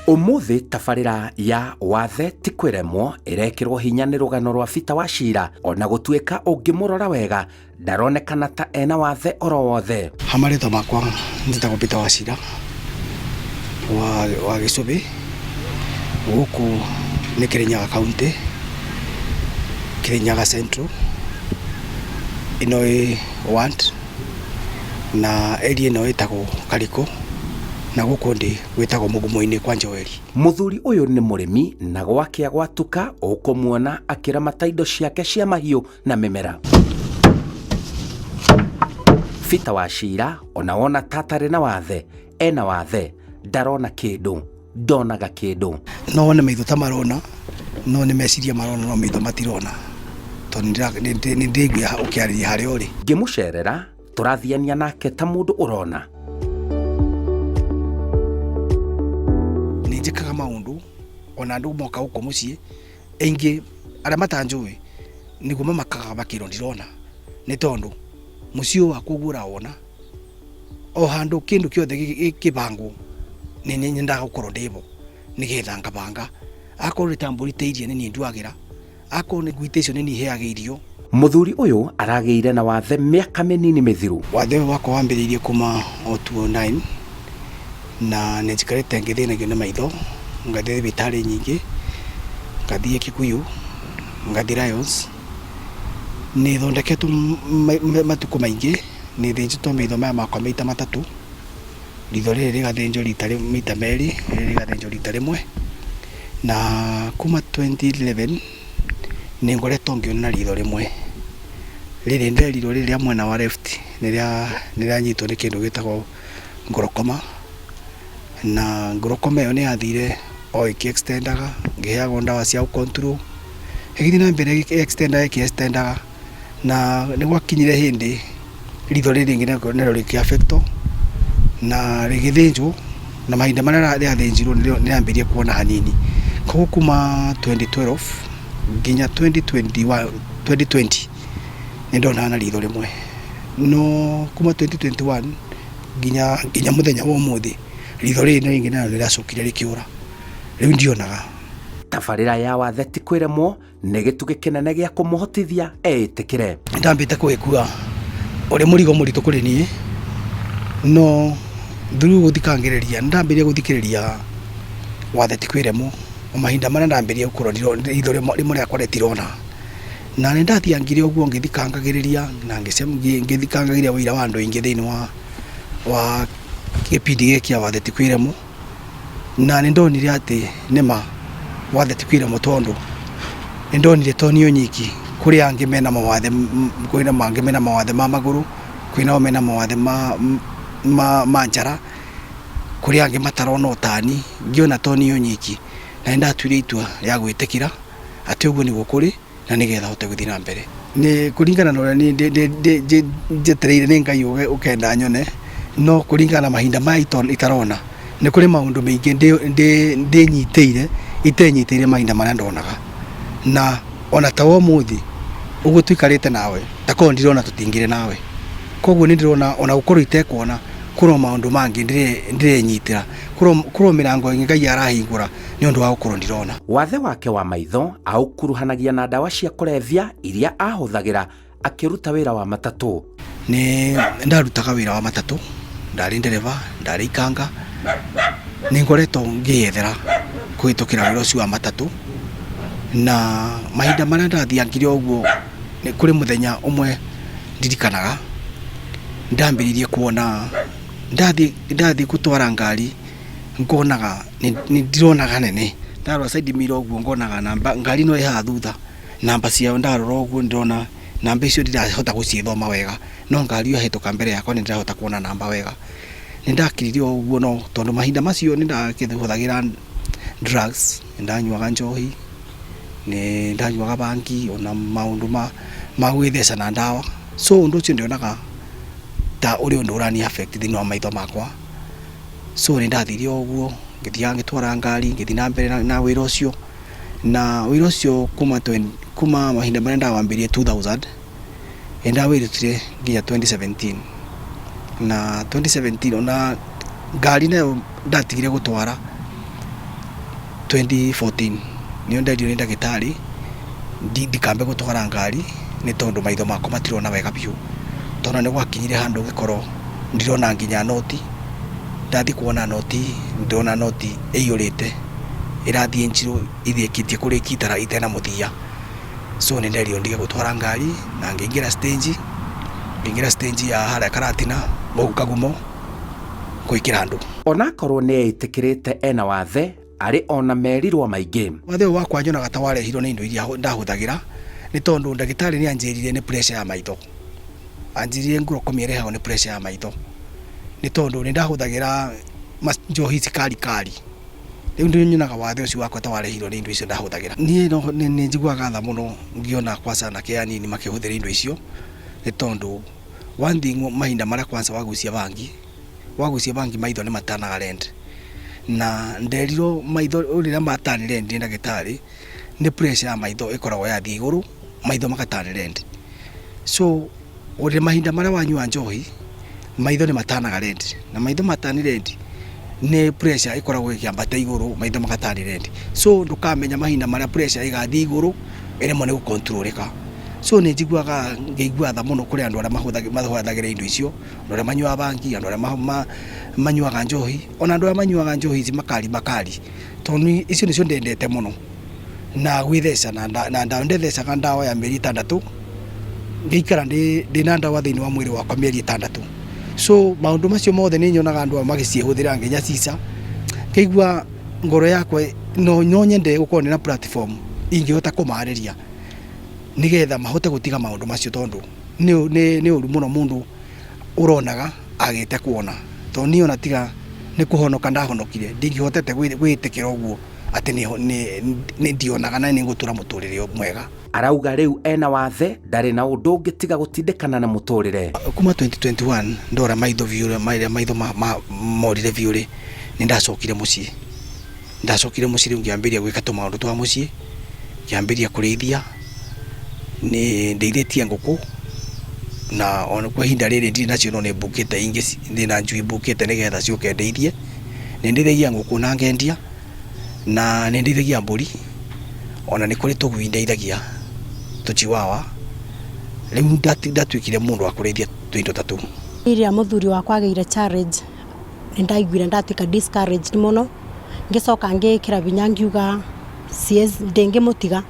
Umuthi tabarĩra ya wathe ti kwĩremwo ĩrekĩrwo hinya nĩ rũgano rwa Peter Wachira, ona gũtuĩka ũngĩmũrora wega ndaronekana ta ena wathe oro wothe. Hamarĩtwa makwa njĩtagwo Peter Wachira wa Gĩcũbĩ, gũkũ nĩ Kirinyaga County, Kirinyaga Central, ĩno ĩ ward na area ĩno ĩtagwo Kariko, na gũkũ ndĩ gwĩtagwo Mũgumo-inĩ kwa Njoeri. Mũthuri ũyũ nĩ mũrĩmi na gwakĩa gwatuka ũkũmuona akĩramata indo ciake cia mahiũ na mĩmera. Peter Wachira ona wona tatarĩ na wathe, ena wathe, ndarona kĩndũ, ndonaga kĩndũ. No wone maitho ta marona, no nĩ meciria marona, no maitho matirona, tondũ nĩ ndĩigua ũkĩarĩria harĩa ũrĩ. Ngĩmũcerera tũrathiania nake ta mũndũ ũrona. Njĩkaga maũndũ ona andũ moka gũkũ mũciĩ aingĩ arĩa matanjũĩ nĩguo mamakaga makĩrwo ndirona, nĩ tondũ mũciĩ wakwa ũguo ũrawona o handũ kĩndũ kĩothe gĩkĩbangwo nĩ nyendaga gũkorwo ndĩbo nĩgetha ngabanga. Akorwo nĩ ta mbũri ta iria nĩ niĩ nduagĩra, akorwo nĩ ngui ta icio nĩ niĩ heaga irio. Mũthuri ũyũ aragĩire na wathe mĩaka mĩnini mĩthiru. Wathe ũyũ wakwa wambĩrĩirie kuma o 2009 na nĩ njikarĩte ngĩthĩnagio nĩ maitho, ngathiĩ thibitarĩ nyingĩ, ngathiĩ Kikuyu, ngathiĩ Lions, nĩ thondeketwo matukũ maingĩ, nĩ thĩnjĩtwo maitho maya makwa maita matatũ, ritho rĩrĩ rĩgathĩnjwo maita merĩ, rĩrĩ rĩgathĩnjwo rita rĩmwe, na kuma 2011 nĩ ngoretwo ngĩona na ritho rĩmwe. Rĩrĩ nderirwo rĩrĩ rĩa mwena wa left nĩrĩanyitwo nĩ kĩndũ gĩtagwo ngorokoma, na ngorokoma ĩyo nĩ yathire o ĩkĩ-extendaga, ngĩheagwo ndawa cia control, ĩgĩthiĩ na mbere ĩkĩ-extendaga, na nĩ gwakinyire hĩndĩ ritho rĩrĩ rĩngĩ narĩo rĩkĩ-affectwo na rĩgĩthĩnjwo, na mahinda marĩa rĩathĩnjirwo nĩrĩambirie kuona hanini. Koguo kuma 2012 nginya 2020 nĩ ndonaga na ritho rĩmwe, no kuma 2021 nginya mũthenya wa ũmũthĩ ritho rĩrĩ rĩngĩ narĩo rĩracokire rĩkĩũra, rĩu ndionaga. Tabarĩra ya wathe ti kwĩremwo nĩ gĩtugĩ kĩnene gĩa kũmũhotithia etĩkĩre. Ndambĩte kũgĩkua ũrĩ mũrigo mũritũ kũrĩ niĩ, no through gũthikangĩrĩria ndambĩrĩria gũthikĩrĩria wathe ti kwĩremwo, mahinda marĩa ndambĩrĩria gũkorwo ritho rĩmwe rĩakwa rĩtirona, na nĩ ndathiangire ũguo ngĩthikangagĩrĩria na ngĩthikangagĩrĩria wĩira wa andũ aingĩ thĩinĩ wa gĩbindi gĩkĩ kĩa wathe ti kwĩremwo, na nĩ ndonire atĩ nĩma wathe ti kwĩremwo, tondũ nĩ ndonire tonio nyiki kũrĩ angĩ mena mawathe, kwĩna mangĩ mena mawathe ma magũrũ, kwĩna o mena mawathe ma njara, kũrĩ angĩ matarona ũtani, ngĩona tonio nyiki, na nĩ ndatuire itua rĩa gwĩtĩkĩra atĩ ũguo nĩguo kũrĩ na nĩgetha hote gũthiĩ na mbere. Nĩ kũringana na ũrĩa njetereire nĩ Ngai ũkenda nyone, no kũringana na mahinda maya itarona, nĩ kũrĩ maũndũ maingĩ itenyitĩire mahinda marĩa ndonaga, na ona ta ũmũthĩ ũguo tũikarĩte nawe takorwo ndirona tũtingĩrĩ nawe. Koguo nĩ ndĩrona ona gũkorwo itekuona kũrĩ maũndũ mangĩ ndĩrenyitĩra, kũrĩ mĩrango Ngai arahingũra nĩ ũndũ wa gũkorwo ndirona. Wathe wake wa maitho aũkuruhanagia na ndawa cia kũrebia iria ahũthagĩra akĩruta wĩra wa matatũ. Nĩ ndarutaga wĩra wa matatũ, ndarĩ ndereba, ndarĩ ikanga, nĩ ngoretwo ngĩyethera kũhĩtũkĩra wĩra ũcio wa matatũ, na mahinda marĩa ndathiangire ũguo nĩ kũrĩ mũthenya ũmwe ndirikanaga ndambĩrĩirie kuona ndathiĩ gũtwara ngari, ngonaga nĩ ndironaga nene, ndarora side mirror ũguo ngonaga ngari no ĩhaha thutha, namba ciao ndarora ũguo ndĩrona namba icio ndirahota gũciĩthoma wega, no ngari ĩhĩtũka mbere yakwa nĩ ndĩrahota kuona namba wega. Nĩ ndakiririo ũguo, no tondũ mahinda macio nĩ ndakĩhũthagĩra drugs, nĩ ndanyuaga njohi, nĩ ndanyuaga bangi, ona maũndũ ma gwĩtheca na ndawa, so ũndũ ũcio ndionaga ta ũrĩ ũndũ ũrani affect thĩinĩ wa maitho makwa. So nĩ ndathiire ũguo ngĩthiaga ngĩtwara ngari, ngĩthiĩ na mbere na wĩra ũcio, na wĩra ũcio kuma mahinda marĩa ndawambĩrĩirie 2000 nĩ ndawĩrutire nginya 2017, na 2017 ona ngari nayo ndatigire gũtwara 2014 nio nderio ni ndagitari ndikambe gutwara ngari ni tondu maitho makwa matirona wega biu tona ni gwakinyire handu gikoro ndirona nginya noti ndathi kuona noti ndona noti iyurite irathie njiru ithikitie kuri kitara itena muthia so ni nderio ndige gutwara ngari na ngingira stage ya haria Karatina mau Kagumo kwikira andu onakorwo ni eitikirite ena wathe ari ona merirwa maingi wathe wakwa nyonaga ta warehirwo ni indo iria ndahuthagira ni tondu ndagitari ni anjirire ni pressure ya maitho anjirire nguro komiereha ni pressure ya maitho ni tondu ni ndahuthagira njohi kali riu ndio nyonaga wathe ucio wakwa ta warehirwo ni indo icio ndahuthagira ni njiguaga tha muno ngiona kwa sana ke anini makihuthira indo icio ni tondu one thing mahinda maria kwanza wagucia bangi maitho ni matanaga rend na nderiro maitho urira matani rend ndagitari ni pressure ya maitho ikoragwo yathie iguru maitho makatani rend so urira mahinda maria wanyua njohi maitho ni matanaga rend na maitho matani rend ni pressure ikoragwo ikiambata iguru maitho makatani rend so ndukamenya mahinda maria pressure igathie iguru ere mo ni gukontroleka so ni njiguaga ngeigua tha muno kuri andu aria mahuthagira indo icio andu aria manyua bangi andu aria manyuaga njohi ona andu aria manyuaga njohi ici makari tondu icio nicio ndendete muno na gwithesa na ndawa ndethecaga ndawa ya mieri 6 ngikara ndina ndawa thiini wa mwiri wakwa mieri 6 so maundu macio mothe ni nyonaga andu magicihuthira nginya cica keigua ngoro yakwa no nyende gukorwo na platform ingihota kumariria nigetha mahote gutiga maundu macio tondu ni uru muno mundu uronaga agite kuona to ni ona tiga ni kuhonoka ndahonokire ndingihotete gwitikira uguo ati ni ndionaga na ni ngutura muturire mwega arauga riu ena wathe ndari na undu ungitiga gutindikana na muturire kuma 2021 ndora maitho viure maitho morire viure ni ndacokire mucii riu ngiambiria gwika tumaundu twa mucii ngiambiria kurithia ni ndeithĩtie nguku na ona kwa hinda rĩrĩ ndĩ nacio no nĩ mbũkĩte ingĩ ndĩ na njui mbũkĩte nĩgetha ciũke ndeithie nĩ ndĩithagia nguku na ngendia na nĩ ndĩithagia mbũri ona nĩ kũrĩ tũgui ndeithagia tũchiwawa rĩu ndatuĩkire mũndũ wa kũrĩithia tũindo ta tũu iria mũthuri wakwa agĩire challenge nĩ ndaiguire ndatuĩka discouraged mũno ngĩcoka ngĩkĩra binya ngiuga ndĩngĩmũtiga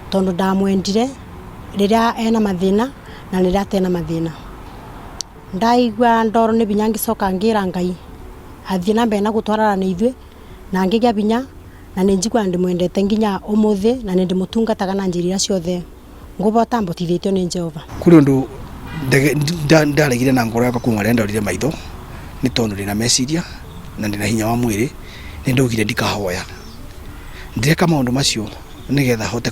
tondu ndamwendire riria ena mathina na riria atena mathina ndaigua ndoro ni binya ngicoka ngira Ngai athie na mbere na gutwarana na ithuĩ na ngigĩa binya na nĩ njigua ndimwendete nginya umuthi na nĩ ndimutungataga na njĩra ciothe ngũbota mbotithĩtio nĩ Jehova kuri undu ndaregire na ngoro yakwa kuma ndorire maitho ni tondu ndina meciria na ndina hinya wa mwiri ni ndugire ndikahoya ndireka maundu macio nigetha hote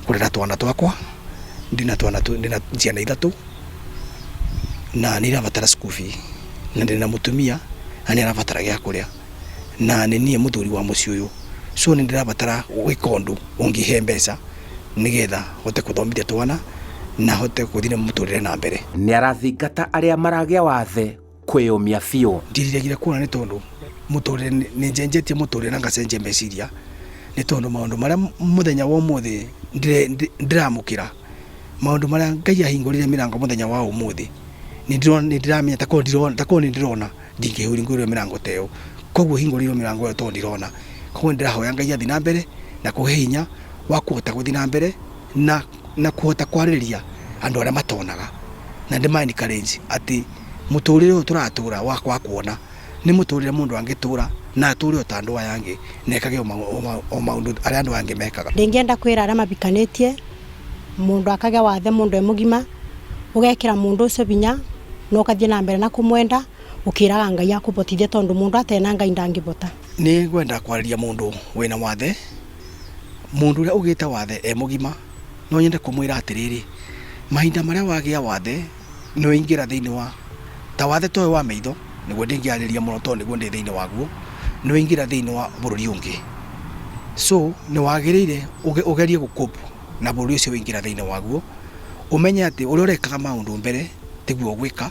kurera twana twakwa ndina ciana 3 na nĩ irabatara school fee na ndina mutumia na nĩ arabatara gĩa kuria na nĩ niĩ muthuri wa muciĩ uyu so nĩ ndirabatara wikondu ungihe mbeca nigetha hote kuthomithia twana na hote kuthina muturire na mbere nĩ arathingata aria maragia wathe kwĩyũmia biũ ndiriragire kuona nĩ tondu muturire nĩ njenjetie muturire na ngacenjia meciria ni tondu maundu maria muthenya wa umuthi ndiramukira maundu maria Ngai ahingurire mirango muthenya wa umuthi ni ndiramenya tako ndirona ndingihingurire mirango teo koguo hingurire mirango yo to ndirona koguo ndirahoya Ngai athi na mbere na kuhe hinya wa kuhota guthi na mbere na kuhota kwarĩrĩria andu aria matonaga na ndimani encourage ati muturire uyu turatura wakwa kuona ni muturire mundu angitura na ature utandu aya angi nekage o maundu aria andu angi mekaga ndingienda kwira aria mabikanitie mundu akagĩa wathe mundu emugima ugekira mundu ucio binya no kathie na mbere na kumwenda ukiraga Ngai akubotithie tondu mundu atena Ngai ndangibota ni gwenda kwariria mundu wina wathe mundu uria ugite wathe emugima no nyende kumwira atiriri mahinda maria wagia wathe no ingira thiini wa ta wathe toy wa maitho niguo ndingiariria muno tondu niguo ndi thiini waguo no ingira thiini wa bururi ungi so ni wagirire ugerie gukopu na bururi ucio wingira thiini waguo umenye ati uria urekaga maundu mbere tiguo gwika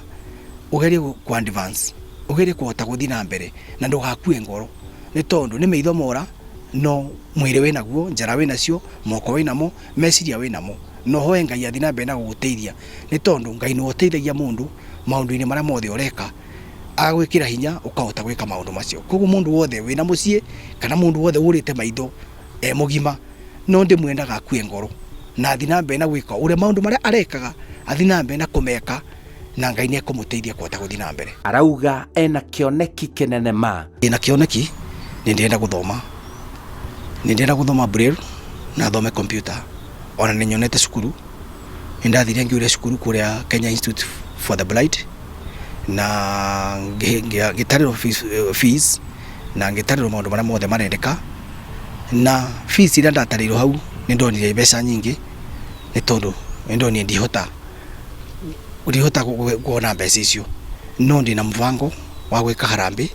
ugerie ku advance ugerie kuhota guthi na mbere na ndugakue ngoro ni tondu ni maitho mora no mwire winaguo, njara winacio, moko winamo, meciria winamo, no hoe Ngai athi na mbere na guguteithia ni tondu Ngai ni uteithagia mundu maundu-ini maria mothe ureka agwikira hinya ukahota gwika maundu macio. Koguo mundu wothe wina mucii kana mundu wothe urite maitho mugima no ndimwendaga akue ngoro na athi na mbere na gwika uria maundu maria arekaga athi na mbere na kumeka na Ngai ni ekumuteithia kuhota guthi na mbere. Arauga ena kioneki kinene ma. Ina kioneki ni ndienda guthoma. Ni ndienda guthoma Braille na thome computer. Ona ni nyonete cukuru. Ndathire ngiure cukuru kuria Kenya Institute for the Blind na gitariro fees na gitariro maundu maria mothe marendeka na fees ira ndatariro hau ni ndonire mbeca nyingi ni tondu ndonire ndihota kuona mbeca icio no ndina mvango wa gwika harambe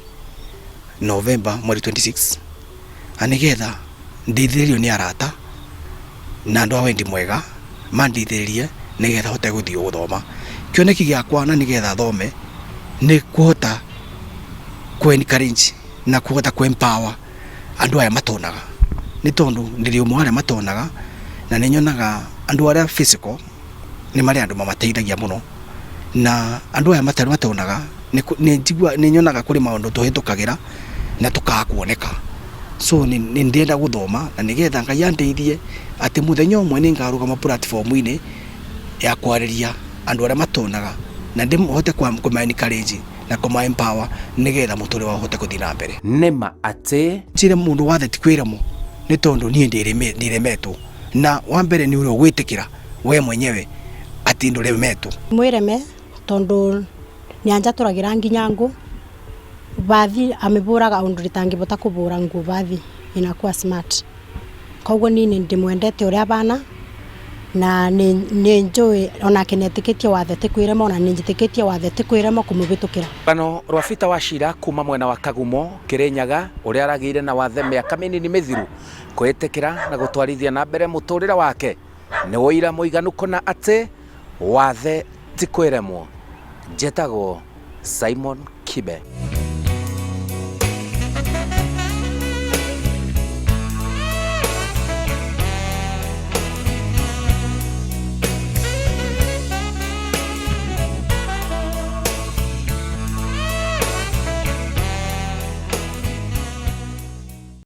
November mweri 26 anigetha ndithiririo ni arata na andu a wendi mwega mandithiririe nigetha hote guthii guthoma. Kioneki giakwa na nigetha thome ni kuhota encourage na kuhota empower andu aya matonaga ni tondu ndiri umwe aria matonaga na ninyonaga andu aria physical ni mari andu mamateithagia muno na andu aya matari matonaga ni nyonaga kuri maundu tuhitukagira na tukakuoneka. So ni ndienda guthoma na nigetha Ngai andeithie ati muthenya umwe ni ngarugama platform-ini ya kwariria andu aria matonaga na ndimhote encourage na empower nigetha muturi wa hote kuthii na mbere. Nima ati chire mundu wathe tikwiramo ni tondu nie ndiremetwo na wa mbere ni uri gwitikira we mwenyewe ati nduremetwo mwireme tondu ni anja turagira nginya ngu bathi ameburaga undu ritangibota kubura ngu bathi inakuwa smart. Koguo ni ndimwendete uria bana na ni enjoy ona kinetikitie wathe tikwirema ona ninjitikitie wathe tikwirema kumubitukira. Bano Rwafita Wachira kuma mwena wa Kagumo Kirinyaga uria aragire na wathe miaka minini mithiru kwitikira na gutwarithia na mbere muturira wake ni woira muiganu kona ati wathe tikwiremwo. Jetagwo Simon Kibe.